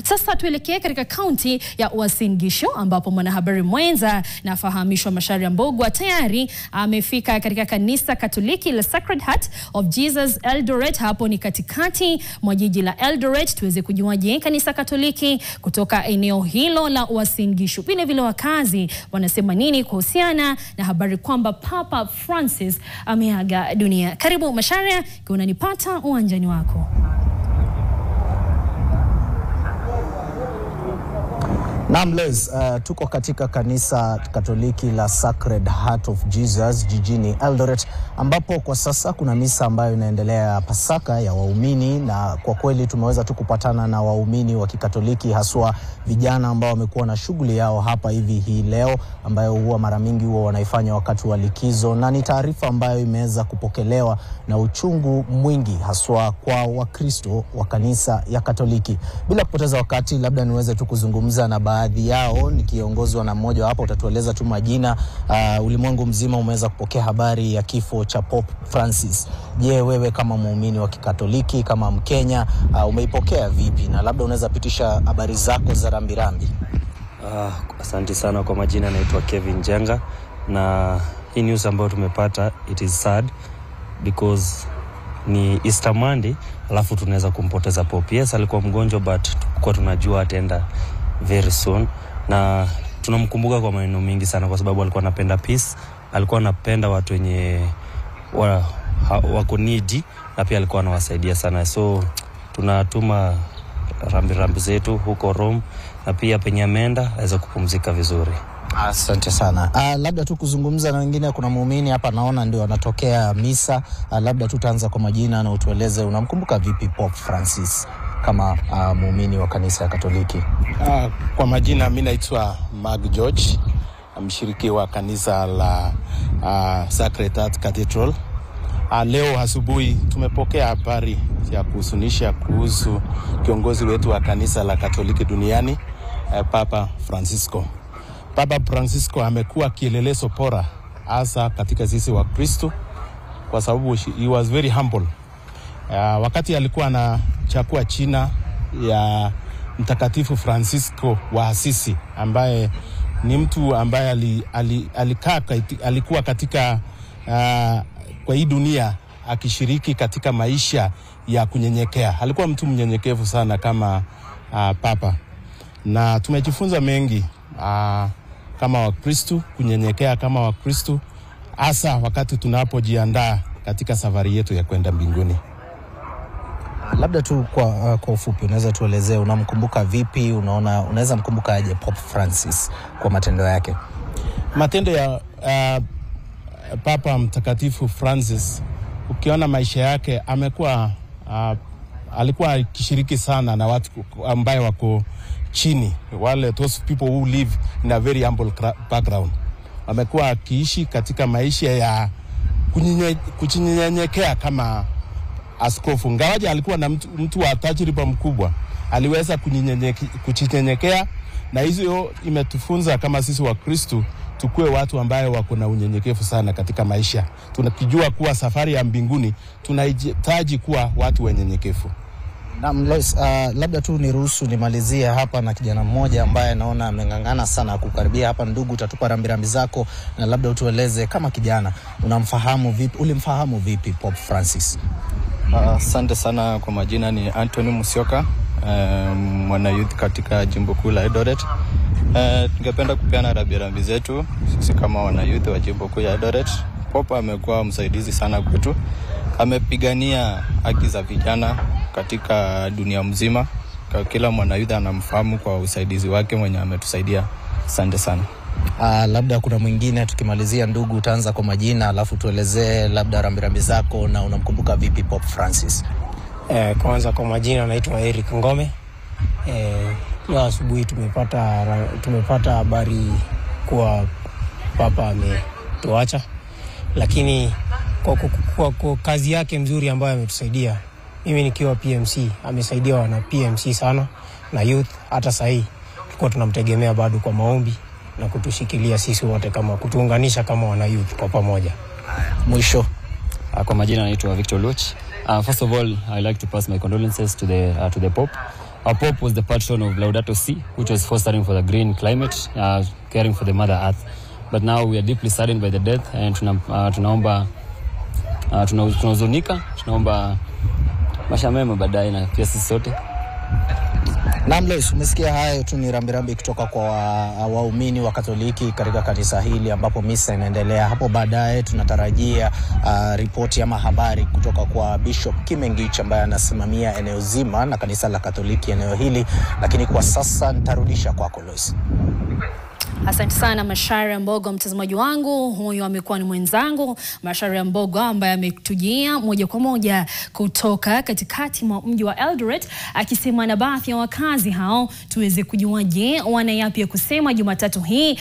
Sasa tuelekee katika kaunti ya Uasin Gishu ambapo mwanahabari mwenza na fahamishwa Macharia Mbogwa tayari amefika katika kanisa Katoliki la Sacred Heart of Jesus Eldoret. Hapo ni katikati mwa jiji la Eldoret, tuweze kujua je, kanisa Katoliki kutoka eneo hilo la Uasin Gishu vile wakazi wanasema nini kuhusiana na habari kwamba Papa Francis ameaga dunia. Karibu Macharia, kwa unanipata uwanjani wako. Namles, tuko katika kanisa Katoliki la Sacred Heart of Jesus jijini Eldoret, ambapo kwa sasa kuna misa ambayo inaendelea Pasaka ya waumini, na kwa kweli tumeweza tu kupatana na waumini wa Kikatoliki, haswa vijana ambao wamekuwa na shughuli yao hapa hivi hii leo, ambayo huwa mara mingi huwa wanaifanya wakati wa likizo, na ni taarifa ambayo imeweza kupokelewa na uchungu mwingi haswa kwa Wakristo wa kanisa ya Katoliki. Bila kupoteza wakati, labda niweze tu kuzungumza na baadhi yao nikiongozwa na mmoja hapo. Utatueleza tu majina. Ulimwengu mzima umeweza kupokea habari ya kifo cha Pope Francis. Je, wewe kama muumini wa Kikatoliki, kama Mkenya, umeipokea vipi, na labda unaweza pitisha habari zako za rambirambi? Asante sana. Kwa majina naitwa Kevin Jenga, na hii news ambayo tumepata, it is sad because ni Easter Monday alafu tunaweza kumpoteza Pope. Yes, alikuwa mgonjwa but kwa tunajua ataenda very soon, na tunamkumbuka kwa maneno mengi sana kwa sababu alikuwa anapenda peace, alikuwa anapenda watu wenye wako needy, na pia alikuwa anawasaidia sana. So tunatuma rambi zetu huko Rome, na pia penye ameenda aweze kupumzika vizuri. Asante sana. Labda tu kuzungumza na wengine, kuna muumini hapa naona ndio anatokea misa. Labda tutaanza kwa majina na utueleze unamkumbuka vipi Pope Francis kama muumini wa kanisa ya Katoliki. Kwa majina mimi naitwa Mark George, mshiriki wa kanisa la Sacred Heart Cathedral. Leo asubuhi tumepokea habari ya kuhusunisha kuhusu kiongozi wetu wa kanisa la Katoliki duniani, Papa Francisco. Papa Francisco amekuwa kielelezo bora hasa katika sisi wa Kristo, kwa sababu he was very humble. Wakati alikuwa anachukua china ya Mtakatifu Francisco wa Asisi, ambaye ni mtu ambaye alikuwa katika kwa hii dunia akishiriki katika maisha ya kunyenyekea. Alikuwa mtu mnyenyekevu sana kama papa, na tumejifunza mengi kama Wakristo, kunyenyekea kama Wakristo, hasa wakati tunapojiandaa katika safari yetu ya kwenda mbinguni. Labda tu kwa ufupi unaweza tuelezea unamkumbuka vipi, unaweza mkumbuka aje Pope Francis kwa matendo yake? Matendo ya Papa Mtakatifu Francis, ukiona maisha yake, alikuwa akishiriki sana na watu ambao wako chini, those people who live in a very humble background. Amekuwa akiishi katika maisha ya kunyenyekea kama askofu. Ngawaje alikuwa na mtu wa tajriba mkubwa, aliweza kunyenyekea, na hizo imetufunza kama sisi wa Kristo tukue watu ambao wako na unyenyekevu sana katika maisha. Tunakijua kuwa safari ya mbinguni tunahitaji kuwa watu wenyenyekevu. Labda tu niruhusu nimalizie hapa na kijana mmoja ambaye naona amengangana sana kukaribia hapa. Ndugu, utatupa rambirambi zako, na labda utueleze kama kijana unamfahamu vipi, ulimfahamu vipi Pope Francis? Asante sana. Kwa majina ni Anthony Musyoka, mwana youth katika jimbo kuu la Eldoret. Tungependa kupeana rambirambi zetu sisi kama wana youth wa jimbo kuu la Eldoret. Pope amekuwa msaidizi sana kwetu, amepigania haki za vijana katika dunia mzima. Kila mwana youth anamfahamu kwa usaidizi wake mwenye ametusaidia. Asante sana. Labda kuna mwingine tukimalizia, ndugu, utaanza kwa majina alafu tuelezee labda rambirambi zako na unamkumbuka vipi Pope Francis. Kwanza kwa majina naitwa Eric Ngome. Leo asubuhi tumepata habari kuwa Papa ametuacha, lakini kwa kazi yake mzuri ambayo ametusaidia, mimi nikiwa PMC, amesaidia wana PMC sana na youth. Hata sahii tulikuwa tunamtegemea bado kwa maombi na kutushikilia sisi wote, kama kutuunganisha kama wana youth kwa pamoja. Mwisho, kwa majina naitwa Victor Luch. First of all, I like to pass my condolences to the Pope. Our Pope was the patron of Laudato Si, which was fostering for the green climate, caring for the Mother Earth. But now we are deeply saddened by the death, and tunaomba tunahuzunika, tunaomba maisha mema baadaye na pia sisi sote. Namles, umesikia hayo tu ni rambirambi kutoka kwa waumini wa Katoliki katika kanisa hili ambapo misa inaendelea. Hapo baadaye tunatarajia ripoti ama habari kutoka kwa Bishop Kimengich ambaye anasimamia eneo zima na kanisa la Katoliki eneo hili, lakini kwa sasa nitarudisha kwako Lois. Asante sana Macharia Mbogo, mtazamaji wangu. Huyo amekuwa ni mwenzangu Macharia Mbogo ambaye ametujia moja kwa moja kutoka katikati mwa mji wa Eldoret, akisema na baadhi ya wakazi hao tuweze kujua je wana yapi ya kusema Jumatatu hii.